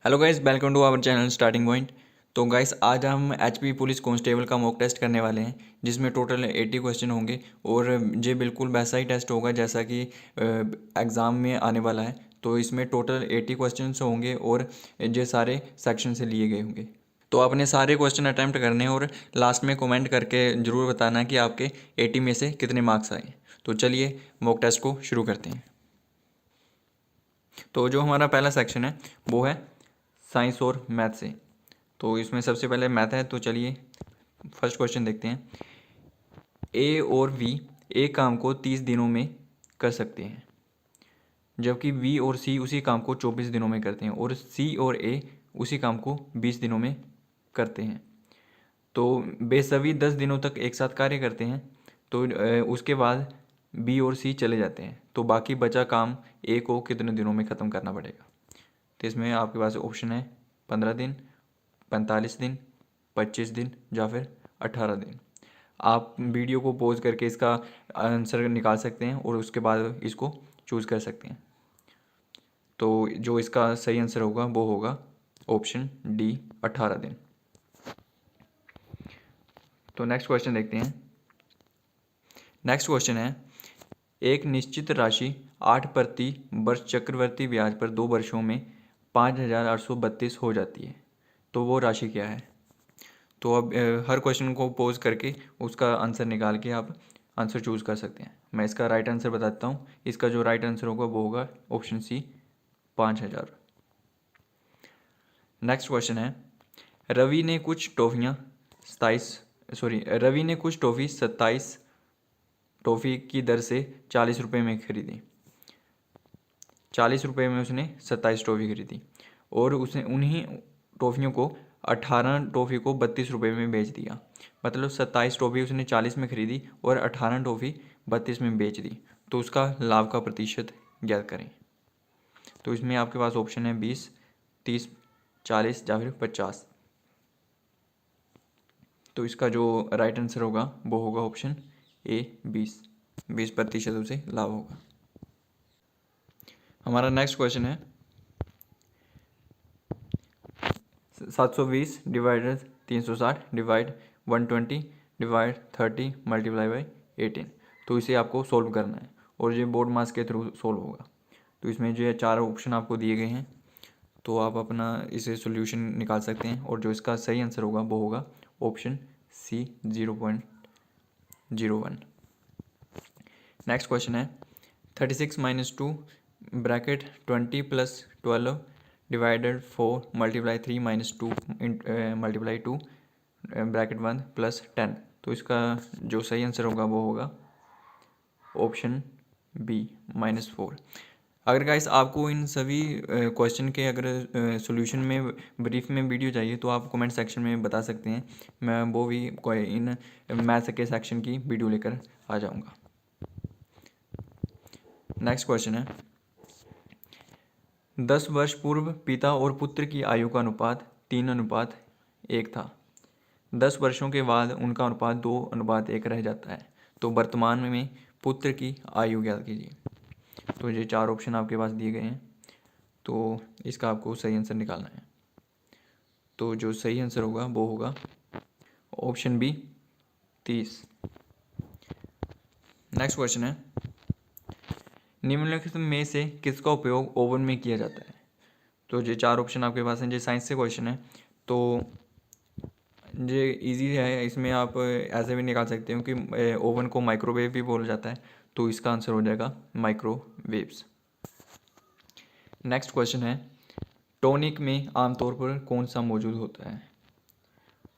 Hello guys, welcome to our channel starting point. तो guys आज हम एचपी पुलिस कांस्टेबल का मॉक टेस्ट करने वाले हैं, जिसमें टोटल 80 क्वेश्चन होंगे और ये बिल्कुल वैसा ही टेस्ट होगा जैसा कि एग्ज़ाम में आने वाला है। तो इसमें टोटल 80 क्वेश्चन होंगे और ये सारे सेक्शन से लिए गए होंगे। तो आपने सारे क्वेश्चन अटैम्प्ट करने हैं और लास्ट में कमेंट करके ज़रूर बताना कि आपके 80 में से कितने मार्क्स आए। तो चलिए मॉक टेस्ट को शुरू करते हैं। तो जो हमारा पहला सेक्शन है वो है साइंस और मैथ से। तो इसमें सबसे पहले मैथ है, तो चलिए फर्स्ट क्वेश्चन देखते हैं। ए और वी एक काम को 30 दिनों में कर सकते हैं, जबकि वी और सी उसी काम को 24 दिनों में करते हैं, और सी और ए उसी काम को 20 दिनों में करते हैं। तो वे सभी 10 दिनों तक एक साथ कार्य करते हैं। तो उसके बाद बी और सी चले जाते हैं, तो बाकी बचा काम ए को कितने दिनों में ख़त्म करना पड़ेगा। तो इसमें आपके पास ऑप्शन है 15 दिन, 45 दिन, 25 दिन या फिर 18 दिन। आप वीडियो को पॉज करके इसका आंसर निकाल सकते हैं और उसके बाद इसको चूज़ कर सकते हैं। तो जो इसका सही आंसर होगा वो होगा ऑप्शन डी, 18 दिन। तो नेक्स्ट क्वेश्चन देखते हैं। नेक्स्ट क्वेश्चन है, एक निश्चित राशि 8% चक्रवर्ती ब्याज पर 2 वर्षों में 5,832 हो जाती है, तो वो राशि क्या है। तो अब हर क्वेश्चन को पोज करके उसका आंसर निकाल के आप आंसर चूज़ कर सकते हैं। मैं इसका राइट आंसर बताता हूँ। इसका जो राइट आंसर होगा वो होगा ऑप्शन सी, 5,000। नेक्स्ट क्वेश्चन है, रवि ने कुछ टॉफ़ी 27 टॉफ़ी की दर से 40 रुपये में खरीदी। 40 रुपये में उसने 27 टॉफ़ी खरीदी और उसने उन्हीं टॉफ़ियों को 18 टॉफ़ी को 32 रुपये में बेच दिया। मतलब 27 टॉफ़ी उसने 40 में खरीदी और 18 टॉफ़ी 32 में बेच दी। तो उसका लाभ का प्रतिशत ज्ञात करें। तो इसमें आपके पास ऑप्शन है 20, 30, 40 या फिर 50। तो इसका जो राइट आंसर होगा वो होगा ऑप्शन ए, 20% उसे लाभ होगा। हमारा नेक्स्ट क्वेश्चन है 720 divided 360 divide 120 divide 30 multiply by 18। तो इसे आपको सोल्व करना है और ये बोर्ड मास के थ्रू सोल्व होगा। तो इसमें जो है 4 ऑप्शन आपको दिए गए हैं, तो आप अपना इसे सोल्यूशन निकाल सकते हैं और जो इसका सही आंसर होगा वो होगा ऑप्शन सी, 0.01। नेक्स्ट क्वेश्चन है 36 minus 2 bracket 20 plus 12 divided 4 multiply 3 minus 2 multiply 2 bracket 1 plus 10। तो इसका जो सही आंसर होगा वो होगा ऑप्शन बी, -4। अगर गाइस आपको इन सभी क्वेश्चन के अगर सॉल्यूशन में ब्रीफ में वीडियो चाहिए तो आप कमेंट सेक्शन में बता सकते हैं। मैं वो भी कोई इन मैथ्स के सेक्शन की वीडियो लेकर आ जाऊंगा। नेक्स्ट क्वेश्चन है 10 वर्ष पूर्व पिता और पुत्र की आयु का अनुपात 3:1 था। 10 वर्षों के बाद उनका अनुपात 2:1 रह जाता है। तो वर्तमान में पुत्र की आयु ज्ञात कीजिए। तो ये 4 ऑप्शन आपके पास दिए गए हैं, तो इसका आपको सही आंसर निकालना है। तो जो सही आंसर होगा वो होगा ऑप्शन बी, 30। नेक्स्ट क्वेश्चन है निम्नलिखित में से किसका उपयोग ओवन में किया जाता है। तो ये 4 ऑप्शन आपके पास हैं। ये साइंस से क्वेश्चन है, तो ये इजी है। इसमें आप ऐसे भी निकाल सकते हो कि ओवन को माइक्रोवेव भी बोला जाता है, तो इसका आंसर हो जाएगा माइक्रोवेव्स। नेक्स्ट क्वेश्चन है टॉनिक में आमतौर पर कौन सा मौजूद होता है।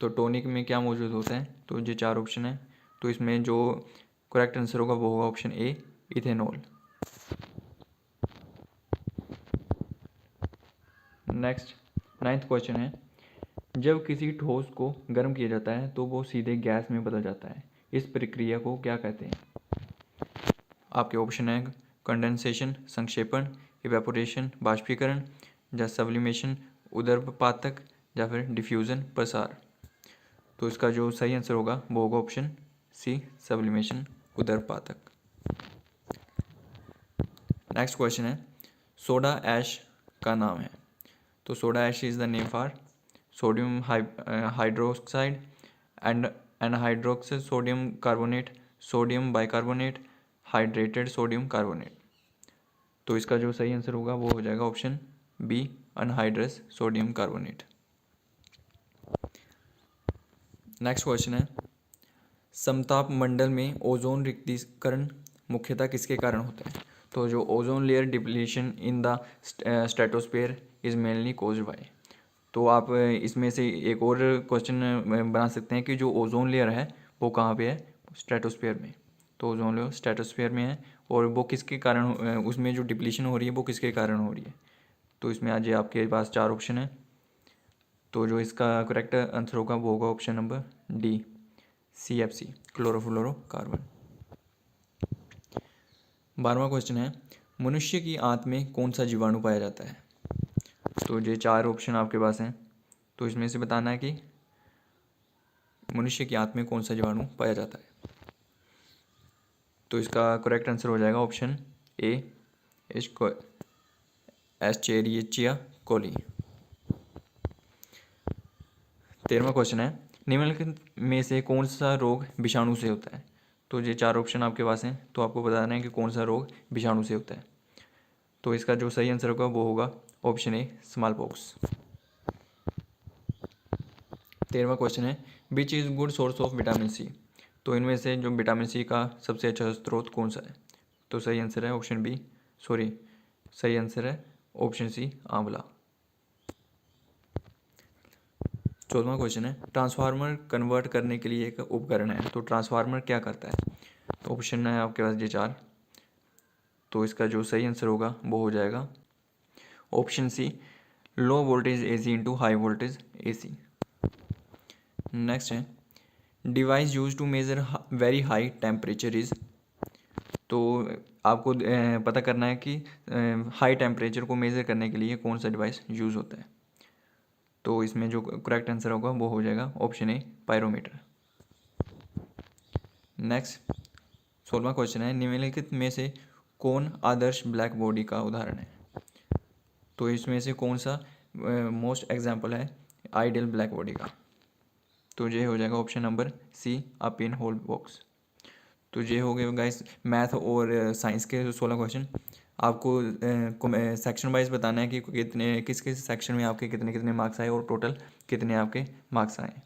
तो टॉनिक में क्या मौजूद होता है, तो ये 4 ऑप्शन है। तो इसमें जो करेक्ट आंसर होगा वो होगा ऑप्शन ए, इथेनॉल। नेक्स्ट 9th क्वेश्चन है जब किसी ठोस को गर्म किया जाता है तो वो सीधे गैस में बदल जाता है। इस प्रक्रिया को क्या कहते हैं। आपके ऑप्शन है कंडेंसेशन, संक्षेपण, इवेपोरेशन, बाष्पीकरण, या सब्लिमेशन, उदर्पपातक, या फिर डिफ्यूज़न, प्रसार। तो इसका जो सही आंसर होगा वो होगा ऑप्शन सी, सब्लिमेशन, उदर्पपातक। नेक्स्ट क्वेश्चन है सोडा ऐश का नाम है। तो soda ash is the name for sodium hydroxide and anhydrous sodium carbonate, sodium bicarbonate, hydrated sodium carbonate. तो इसका जो सही आंसर होगा वो हो जाएगा option B, anhydrous sodium carbonate. Next question है, समताप मंडल में ओजोन रिक्तीकरण मुख्यतः किसके कारण होता है? तो जो ozone layer depletion in the stratosphere is mainly caused by. तो आप इसमें से एक और क्वेश्चन बना सकते हैं कि जो ओजोन लेयर है वो कहाँ पे है? स्ट्रेटोस्फेयर में। तो ओजोन लेयर स्ट्रेटोस्फेयर में है और वो किसके कारण उसमें जो डिप्लीशन हो रही है वो किसके कारण हो रही है? तो इसमें आज आपके पास 4 ऑप्शन है। तो जो इसका करेक्ट आंसर होगा वो होगा option number D, CFC, chlorofluorocarbon. 12वां क्वेश्चन है, मनुष्य की आंत में कौन सा जीवाणु पाया जाता है? तो ये 4 ऑप्शन आपके पास हैं, तो इसमें से बताना है कि मनुष्य की आंत में कौन सा जीवाणु पाया जाता है। तो इसका करेक्ट आंसर हो जाएगा ऑप्शन ए, एस्चेरिचिया कोली। 13वां क्वेश्चन है, निम्नलिखित में से कौन सा रोग विषाणु से होता है? तो ये 4 ऑप्शन आपके पास हैं, तो आपको बताना है कि कौन सा रोग विषाणु से होता है। तो इसका जो सही आंसर होगा वो होगा ऑप्शन ए, स्मॉल पॉक्स। 13वां क्वेश्चन है, which is good source of vitamin C. तो इनमें से जो विटामिन सी का सबसे अच्छा स्रोत कौन सा है? तो सही आंसर है ऑप्शन बी, सही आंसर है ऑप्शन सी, आंवला। 14वां क्वेश्चन है, ट्रांसफार्मर कन्वर्ट करने के लिए एक उपकरण है, तो ट्रांसफार्मर क्या करता है? तो ऑप्शन है आपके पास ये 4, तो इसका जो सही आंसर होगा वो हो जाएगा option C, low voltage AC into high voltage AC। Next है, device use to measure very high temperature is. तो आपको पता करना है कि हाई टेम्परेचर को मेज़र करने के लिए कौन सा डिवाइस यूज़ होता है। तो इसमें जो करेक्ट आंसर होगा वो हो जाएगा ऑप्शन ए, पायरोमीटर। नेक्स्ट 16वां क्वेश्चन है, निम्नलिखित में से कौन आदर्श ब्लैक बॉडी का उदाहरण है? तो इसमें से कौन सा मोस्ट एग्जाम्पल है आइडियल ब्लैक बॉडी का? तो ये हो जाएगा ऑप्शन नंबर सी, अ पिन होल बॉक्स। तो ये हो गए गाइस मैथ और साइंस के 16 क्वेश्चन। आपको सेक्शन वाइज बताना है कि कितने किस किस सेक्शन में आपके कितने कितने मार्क्स आए और टोटल कितने आपके मार्क्स आए।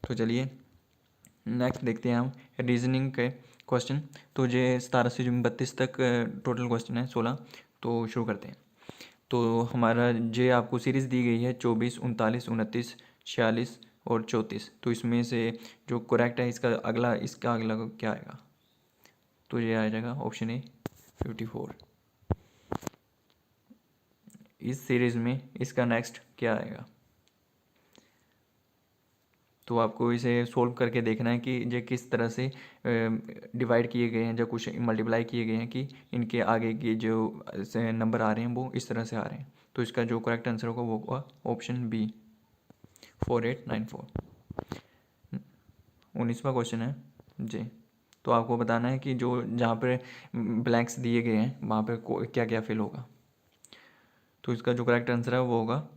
तो चलिए नेक्स्ट देखते हैं हम रीजनिंग के क्वेश्चन। तो ये 17 से 32 तक टोटल क्वेश्चन है 16। तो शुरू करते हैं। तो हमारा ये आपको सीरीज़ दी गई है 24, 39, 29, 46 और 34। तो इसमें से जो करेक्ट है इसका अगला क्या आएगा? तो ये आ जाएगा ऑप्शन ए, 54। इस सीरीज़ में इसका नेक्स्ट क्या आएगा? तो आपको इसे सोल्व करके देखना है कि ये किस तरह से डिवाइड किए गए हैं, जो कुछ मल्टीप्लाई किए गए हैं कि इनके आगे के जो नंबर आ रहे हैं वो इस तरह से आ रहे हैं। तो इसका जो करेक्ट आंसर होगा वो होगा ऑप्शन बी, 4894। 19वां क्वेश्चन है जी। तो आपको बताना है कि जो जहाँ पर ब्लैंक्स दिए गए हैं वहाँ पर क्या क्या फिल होगा। तो इसका जो करेक्ट आंसर है वो होगा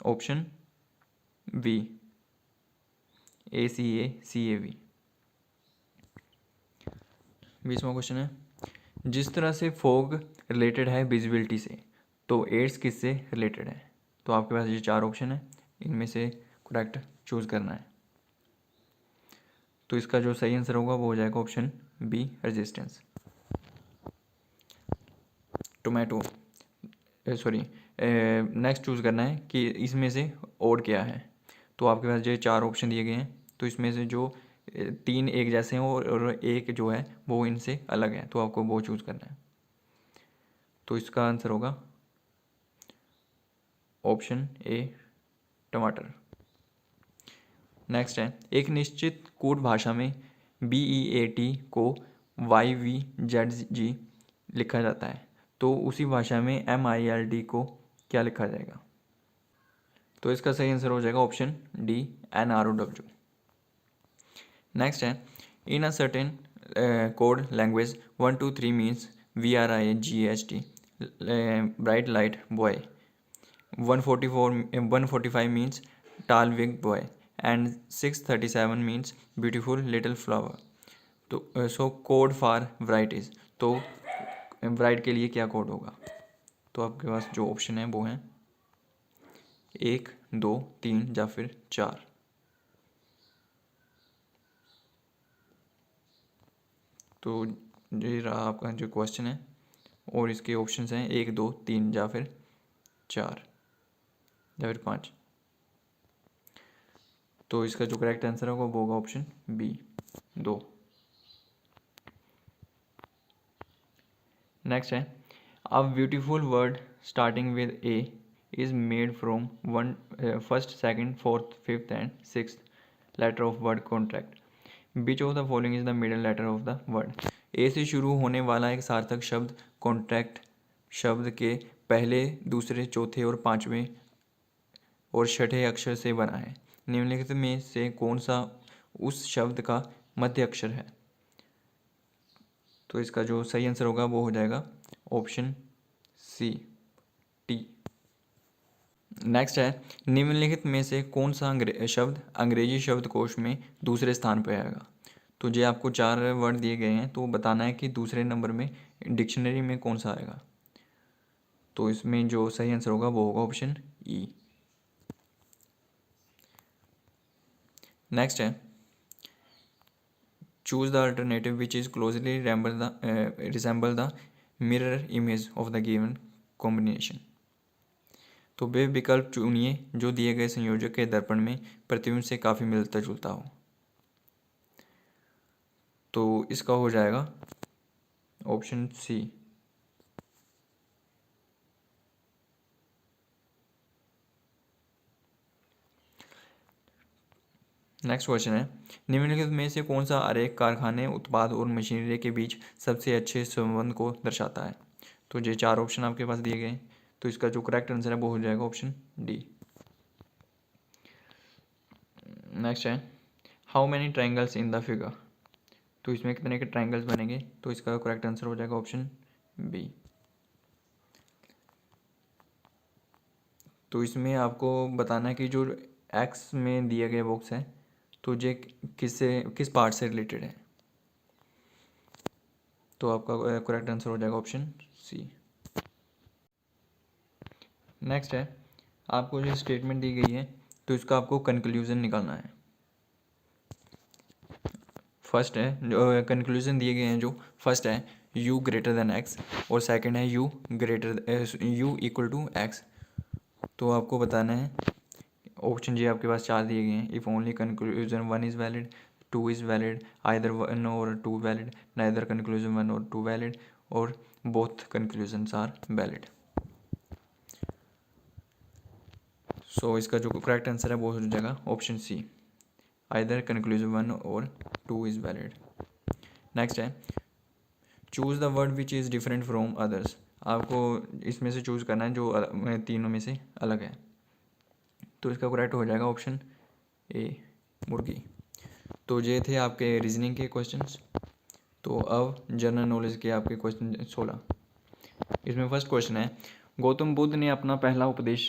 ऑप्शन बी, ACACAV। 20वां क्वेश्चन है, जिस तरह से फॉग रिलेटेड है विजिबिलिटी से, तो एड्स किससे रिलेटेड है? तो आपके पास ये 4 ऑप्शन है, इनमें से करेक्ट चूज़ करना है। तो इसका जो सही आंसर होगा वो हो जाएगा option B, resistance. Tomato next choose करना है कि इसमें से ओड क्या है। तो आपके पास ये 4 ऑप्शन दिए गए हैं, तो इसमें से जो 3 एक जैसे हैं और एक जो है वो इनसे अलग है, तो आपको वो चूज़ करना है। तो इसका आंसर होगा ऑप्शन ए, टमाटर। नेक्स्ट है, एक निश्चित कोड भाषा में BEAT को YVZG लिखा जाता है, तो उसी भाषा में MILD को क्या लिखा जाएगा? तो इसका सही आंसर हो जाएगा ऑप्शन डी, NROW। नेक्स्ट है, in a certain code language 1 2 3 means VRIGHT bright light boy 145 means tall big boy and 637 means beautiful little flower. तो सो कोड फॉर varieties, तो ब्राइड के लिए क्या कोड होगा? तो आपके पास जो ऑप्शन है वो हैं 1, 2, 3 या फिर 4। तो ये रहा आपका जो क्वेश्चन है और इसके ऑप्शंस हैं 1, 2, 3 या फिर 4 या फिर 5। तो इसका जो करेक्ट आंसर होगा वो होगा ऑप्शन बी, 2। नेक्स्ट है a beautiful word starting with A is made from first, second, fourth, fifth and sixth letter of word contract. Which of the following is the middle letter of the word. A से शुरू होने वाला एक सार्थक शब्द contract शब्द के पहले, दूसरे, चौथे और पांचवें और छठे अक्षर से बना है। निम्नलिखित में से कौन सा उस शब्द का मध्य अक्षर है? तो इसका जो सही आंसर होगा वो हो जाएगा ऑप्शन सी, टी। नेक्स्ट है निम्नलिखित में से कौन सा शब्द अंग्रेजी शब्दकोश में दूसरे स्थान पर आएगा? तो ये आपको 4 वर्ड दिए गए हैं, तो बताना है कि दूसरे नंबर में डिक्शनरी में कौन सा आएगा। तो इसमें जो सही आंसर होगा वो होगा ऑप्शन ई। नेक्स्ट है choose the alternative which is closely resemble the mirror image of the given combination. तो वे विकल्प चुनिए जो दिए गए संयोजक के दर्पण में प्रतिबिंब से काफ़ी मिलता जुलता हो। तो इसका हो जाएगा ऑप्शन सी। नेक्स्ट क्वेश्चन है निम्नलिखित में से कौन सा आरेख कारखाने, उत्पाद और मशीनरी के बीच सबसे अच्छे संबंध को दर्शाता है? तो ये 4 ऑप्शन आपके पास दिए गए हैं, तो इसका जो करेक्ट आंसर है वो हो जाएगा ऑप्शन डी। नेक्स्ट है how many triangles in the figure. तो इसमें कितने के ट्राइंगल्स बनेंगे? तो इसका करेक्ट आंसर हो जाएगा ऑप्शन बी। तो इसमें आपको बताना है कि जो एक्स में दिए गए बॉक्स है तो ये किस पार्ट से रिलेटेड है? तो आपका करेक्ट आंसर हो जाएगा ऑप्शन सी। नेक्स्ट है आपको जो स्टेटमेंट दी गई है तो इसका आपको कंक्लूजन निकालना है। फर्स्ट है जो कंक्लूजन दिए गए हैं, जो फर्स्ट है u ग्रेटर देन x और सेकंड है u इक्वल टू x। तो आपको बताना है ऑप्शन जी आपके पास 4 दिए गए हैं। If only conclusion 1 is valid, 2 is valid, either 1 और 2 वैलिड, नाइदर कंक्लूजन 1 और 2 वैलिड, और बोथ कंक्लूजन्स आर वैलिड। सो इसका जो करेक्ट आंसर है वो हो जाएगा ऑप्शन सी, आइदर कंक्लूजन 1 और 2 इज़ वैलिड। नेक्स्ट है choose the word which is different from others. आपको इसमें से चूज़ करना है जो तीनों में से अलग है। तो इसका करेक्ट हो जाएगा ऑप्शन ए, मुर्गी। तो ये थे आपके रीजनिंग के क्वेश्चंस। तो अब जनरल नॉलेज के आपके क्वेश्चन 16। इसमें फर्स्ट क्वेश्चन है गौतम बुद्ध ने अपना पहला उपदेश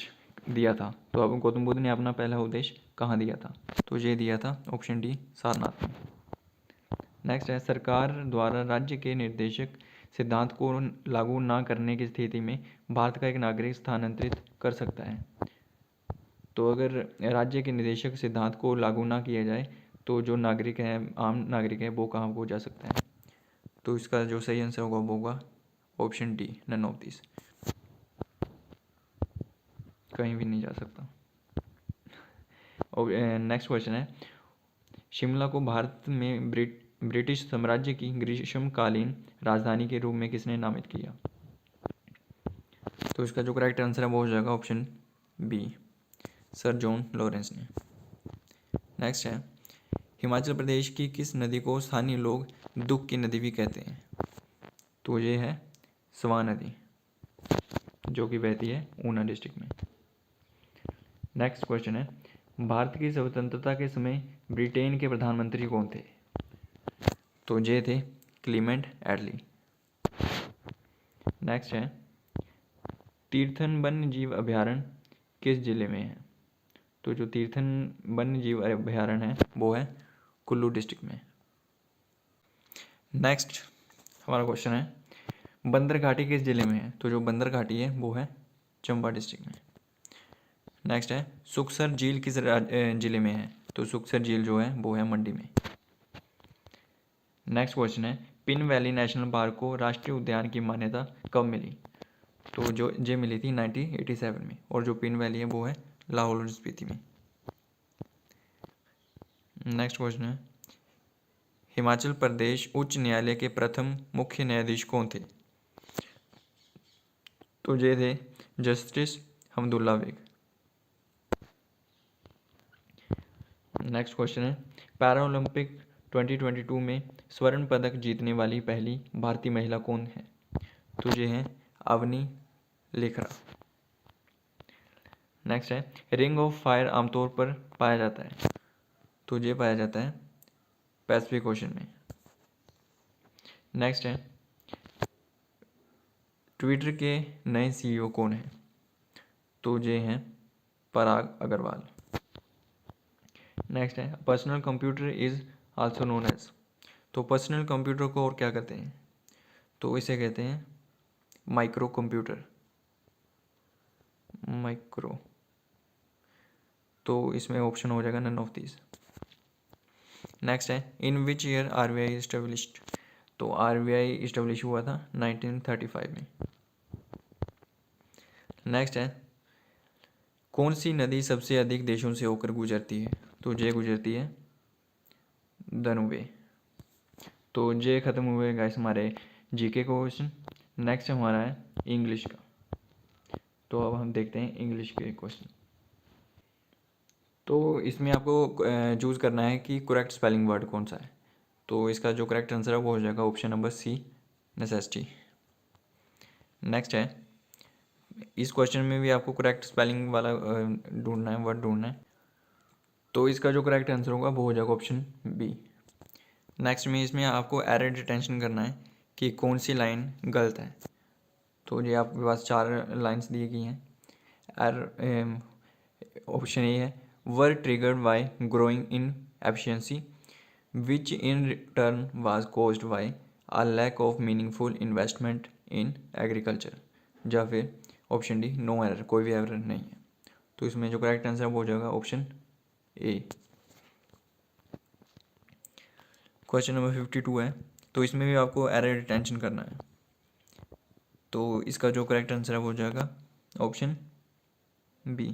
दिया था। तो अब गौतम बुद्ध ने अपना पहला उपदेश कहाँ दिया था? तो ये दिया था ऑप्शन डी, सारनाथ में। नेक्स्ट है सरकार द्वारा राज्य के निर्देशक सिद्धांत को लागू ना करने की स्थिति में भारत का एक नागरिक स्थानांतरित कर सकता है। तो अगर राज्य के निदेशक सिद्धांत को लागू ना किया जाए तो जो नागरिक है, आम नागरिक है, वो कहाँ को जा सकता है? तो इसका जो सही आंसर होगा वो होगा option D, none of this, कहीं भी नहीं जा सकता। और नेक्स्ट क्वेश्चन है शिमला को भारत में ब्रिटिश साम्राज्य की ग्रीष्मकालीन राजधानी के रूप में किसने नामित किया? तो इसका जो करेक्ट आंसर है वो हो जाएगा option B, sir John Lawrence ने। नेक्स्ट है हिमाचल प्रदेश की किस नदी को स्थानीय लोग दुख की नदी भी कहते हैं? तो ये है स्वां नदी, जो कि बहती है ऊना डिस्ट्रिक्ट में। नेक्स्ट क्वेश्चन है भारत की स्वतंत्रता के समय ब्रिटेन के प्रधानमंत्री कौन थे? तो ये थे क्लीमेंट एटली। नेक्स्ट है तीर्थन वन्य जीव अभयारण्य किस जिले में है? तो जो तीर्थन वन्य जीव अभयारण्य है वो है कुल्लू डिस्ट्रिक्ट में। नेक्स्ट हमारा क्वेश्चन है बंदर घाटी किस जिले में है? तो जो बंदर घाटी है वो है चंबा डिस्ट्रिक्ट में। नेक्स्ट है सुखसर झील किस जिले में है? तो सुखसर झील जो है वो है मंडी में। नेक्स्ट क्वेश्चन है पिन वैली नेशनल पार्क को राष्ट्रीय उद्यान की मान्यता कब मिली? तो जो ये मिली थी 1987 में, और जो पिन वैली है वो है लाहौल स्पीति में। नेक्स्ट क्वेश्चन है हिमाचल प्रदेश उच्च न्यायालय के प्रथम मुख्य न्यायाधीश कौन थे? तो ये थे justice Hamdullah Beg. Next question है पैरालंपिक 2022 में स्वर्ण पदक जीतने वाली पहली भारतीय महिला कौन है? तो ये है अवनी लेखरा। नेक्स्ट है रिंग ऑफ फायर आमतौर पर पाया जाता है? तो ये पाया जाता है पैसिफिक ओशन में। नेक्स्ट है ट्विटर के नए सीईओ कौन हैं? तो ये हैं पराग अग्रवाल। नेक्स्ट है personal computer is also known as. तो पर्सनल कंप्यूटर को और क्या कहते हैं? तो इसे कहते हैं माइक्रो कंप्यूटर। माइक्रो, तो इसमें ऑप्शन हो जाएगा नन ऑफ दीज। नेक्स्ट है इन विच ईयर आरबीआई इस्टेब्लिश्ड? तो आरबीआई इस्टेब्लिश हुआ था 1935 में। नेक्स्ट है कौन सी नदी सबसे अधिक देशों से होकर गुजरती है? तो ये गुजरती है दनुबे। तो ये खत्म हुए गाइस हमारे जीके का क्वेश्चन। नेक्स्ट हमारा है इंग्लिश का। तो अब हम देखते हैं इंग्लिश के क्वेश्चन। तो इसमें आपको चूज़ करना है कि करेक्ट स्पेलिंग वर्ड कौन सा है। तो इसका जो करेक्ट आंसर है वो हो जाएगा option number C necessity. Next है इस क्वेश्चन में भी आपको करेक्ट स्पेलिंग वाला ढूंढना है, वर्ड ढूंढना है। तो इसका जो करेक्ट आंसर होगा वो हो जाएगा ऑप्शन बी। नेक्स्ट में इसमें आपको एरर डिटेंशन करना है कि कौन सी लाइन गलत है। तो ये आपके पास 4 लाइंस दी गई हैं। एरर ऑप्शन ए है were triggered by growing inefficiency which in turn was caused by a lack of meaningful investment in agriculture. या फिर ऑप्शन डी नो एरर, कोई भी एरर नहीं है। तो इसमें जो करेक्ट आंसर है वो हो जाएगा ऑप्शन ए। क्वेश्चन नंबर 52 है। तो इसमें भी आपको एरर डिटेंशन करना है। तो इसका जो करेक्ट आंसर है वो हो जाएगा ऑप्शन बी।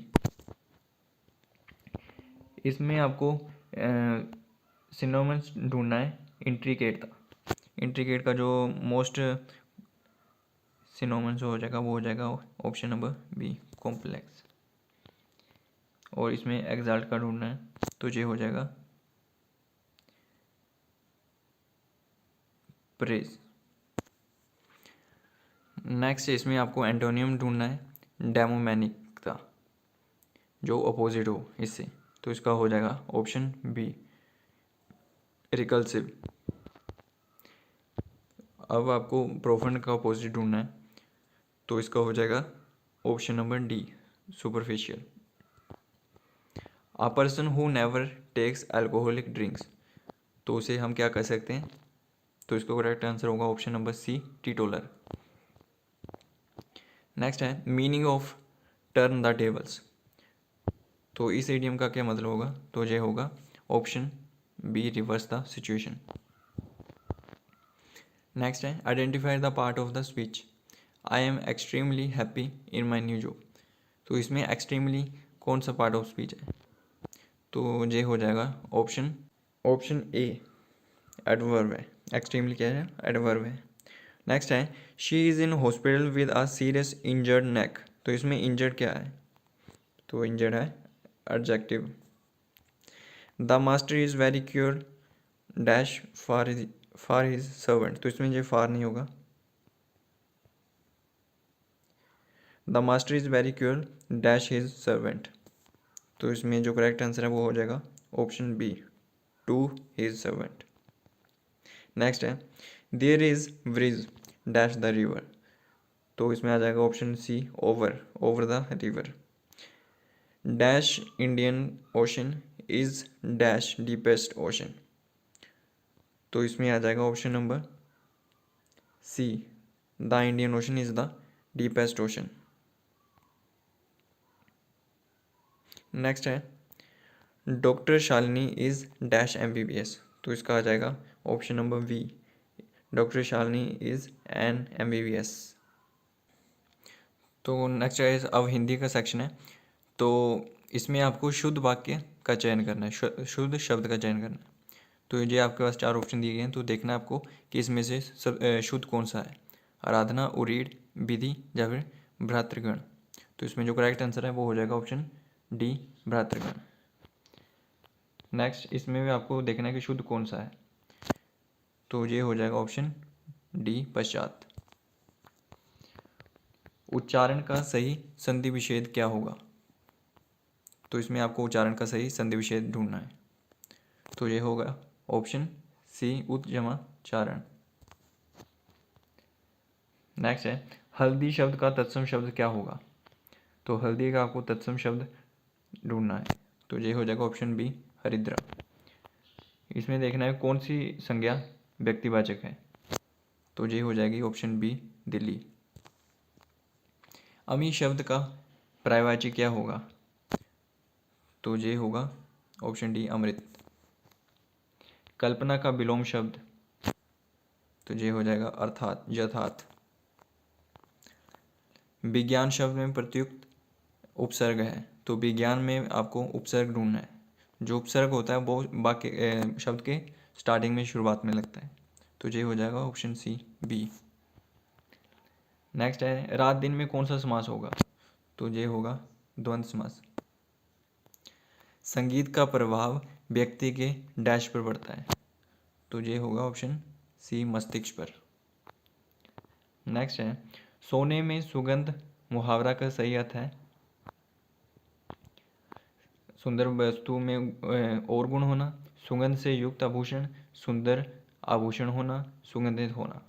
इसमें आपको सिनोनिम्स ढूंढना है इंट्रिकेट का। इंट्रिकेट का जो मोस्ट सिनोनिम्स हो जाएगा वो हो जाएगा ऑप्शन नंबर बी कॉम्प्लेक्स। और इसमें एग्जाल्ट का ढूंढना है तो ये हो जाएगा प्रेज। नेक्स्ट इसमें आपको एंटोनियम ढूंढना है डेमोमेनिक का, जो अपोजिट हो इससे। तो इसका हो जाएगा ऑप्शन बी रिकल्सिव। अब आपको प्रोफंड का अपोजिट ढूंढना है तो इसका हो जाएगा option number D superficial. A person who never takes alcoholic drinks, तो उसे हम क्या कह सकते हैं? तो इसका करेक्ट आंसर होगा option number C teetotaller. Next है meaning of turn the tables. तो इस इडियम का क्या मतलब होगा? तो ये होगा option B reverse the situation. Next है identify the part of the speech I am extremely happy in my new job. तो इसमें एक्सट्रीमली कौन सा पार्ट ऑफ स्पीच है? तो ये हो जाएगा ऑप्शन ए एडवर्ब है। एक्सट्रीमली क्या है? एडवर्ब है। नेक्स्ट है she is in hospital with a serious injured neck. तो इसमें इंजर्ड क्या है? तो इंजर्ड है adjective. The master is very cruel dash for his servant. तो इसमें ये फार नहीं होगा। The master is very cruel dash his servant. तो इसमें जो करेक्ट आंसर है वो हो जाएगा option B to his servant. Next है there is bridge dash the river. तो इसमें आ जाएगा option C over the river. Dash Indian Ocean is dash deepest ocean. तो इसमें आ जाएगा option number C, the Indian Ocean is the deepest ocean. Next है doctor Shalini is dash MBBS। तो इसका आ जाएगा option number B, doctor Shalini is an MBBS। तो नेक्स्ट है अब हिंदी का सेक्शन है। तो इसमें आपको शुद्ध वाक्य का चयन करना है, शुद्ध शब्द का चयन करना है। तो ये आपके पास 4 ऑप्शन दिए गए हैं, तो देखना है आपको कि इसमें से सब शुद्ध कौन सा है, आराधना, उरीड, विधि या फिर भ्रातृगण। तो इसमें जो करेक्ट आंसर है वो हो जाएगा ऑप्शन डी, भ्रातृगण। नेक्स्ट इसमें भी आपको देखना है कि शुद्ध कौन सा है, तो ये हो जाएगा ऑप्शन डी, पश्चात। उच्चारण का सही संधि विच्छेद क्या होगा। तो इसमें आपको उच्चारण का सही संधि विच्छेद ढूंढना है, तो ये होगा ऑप्शन सी, उत जमा चारण। नेक्स्ट है हल्दी शब्द का तत्सम शब्द क्या होगा। तो हल्दी का आपको तत्सम शब्द ढूंढना है, तो ये हो जाएगा ऑप्शन बी, हरिद्रा। इसमें देखना है कौन सी संज्ञा व्यक्तिवाचक है, तो ये हो जाएगी ऑप्शन बी, दिल्ली। अमी शब्द का पर्यायवाची क्या होगा, तो ये होगा ऑप्शन डी, अमृत। कल्पना का विलोम शब्द, तो ये हो जाएगा अर्थात, यथार्थ। विज्ञान शब्द में प्रयुक्त उपसर्ग है, तो विज्ञान में आपको उपसर्ग ढूंढना है। जो उपसर्ग होता है वो वाक्य शब्द के स्टार्टिंग में, शुरुआत में लगता है, तो ये हो जाएगा ऑप्शन सी, बी। नेक्स्ट है रात दिन में कौन सा समास होगा, तो ये होगा द्वंद्व समास। संगीत का प्रभाव व्यक्ति के डैश पर पड़ता है, तो ये होगा ऑप्शन सी, मस्तिष्क पर। नेक्स्ट है सोने में सुगंध मुहावरा का सही अर्थ है, सुंदर वस्तु में और गुण होना, सुगंध से युक्त आभूषण, सुंदर आभूषण होना, सुगंधित होना।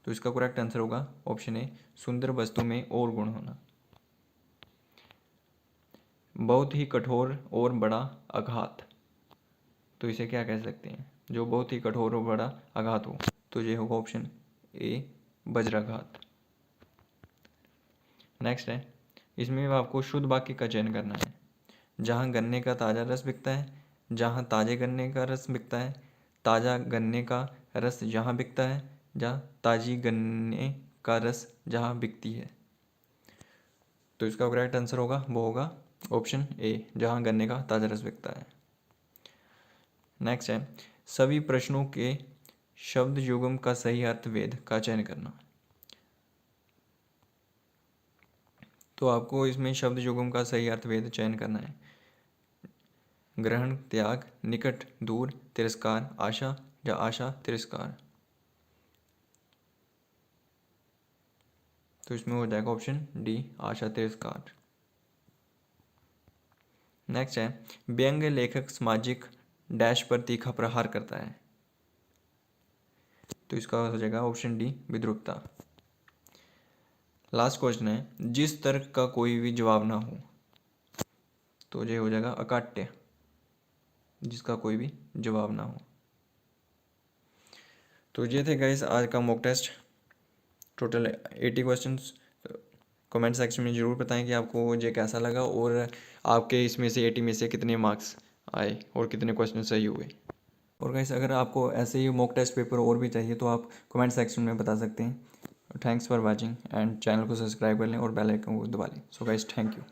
तो इसका करेक्ट आंसर होगा ऑप्शन ए, सुंदर वस्तु में और गुण होना। बहुत ही कठोर और बड़ा आघात, तो इसे क्या कह सकते हैं, जो बहुत ही कठोर और बड़ा आघात हो, तो ये होगा ऑप्शन ए, वज्राघात। नेक्स्ट है इसमें आपको शुद्ध वाक्य का चयन करना है। जहाँ गन्ने का ताज़ा रस बिकता है, जहाँ ताजे गन्ने का रस बिकता है, ताज़ा गन्ने का रस जहाँ बिकता है, जहाँ ताजी गन्ने का रस जहाँ बिकती है। तो इसका करेक्ट आंसर होगा वो होगा ऑप्शन ए, जहाँ गन्ने का ताज़ा रस बिकता है। नेक्स्ट है सभी प्रश्नों के शब्द युग्म का सही अर्थ वेद का चयन करना। तो आपको इसमें शब्द युग्म का सही अर्थ वेद चयन करना है। ग्रहण, त्याग, निकट, दूर, तिरस्कार, आशा या आशा तिरस्कार। तो इसमें हो जाएगा ऑप्शन डी, आशा तिरस्कार। नेक्स्ट है व्यंग्य लेखक सामाजिक डैश पर तीखा प्रहार करता है, तो इसका हो जाएगा ऑप्शन डी, विद्रूपता। लास्ट क्वेश्चन है जिस तर्क का कोई भी जवाब ना हो, तो ये हो जाएगा अकाट्य, जिसका कोई भी जवाब ना हो। तो ये थे गाइस आज का mock test, total 80 questions. Comment section में ज़रूर बताएं कि आपको ये कैसा लगा और आपके इसमें से 80 में से कितने मार्क्स आए और कितने क्वेश्चन सही हुए। और गाइस अगर आपको ऐसे ही मॉक टेस्ट पेपर और भी चाहिए तो आप कमेंट सेक्शन में बता सकते हैं। Thanks for watching and channel को सब्सक्राइब कर लें और बेल आइकन को दबा लें। So guys thank you.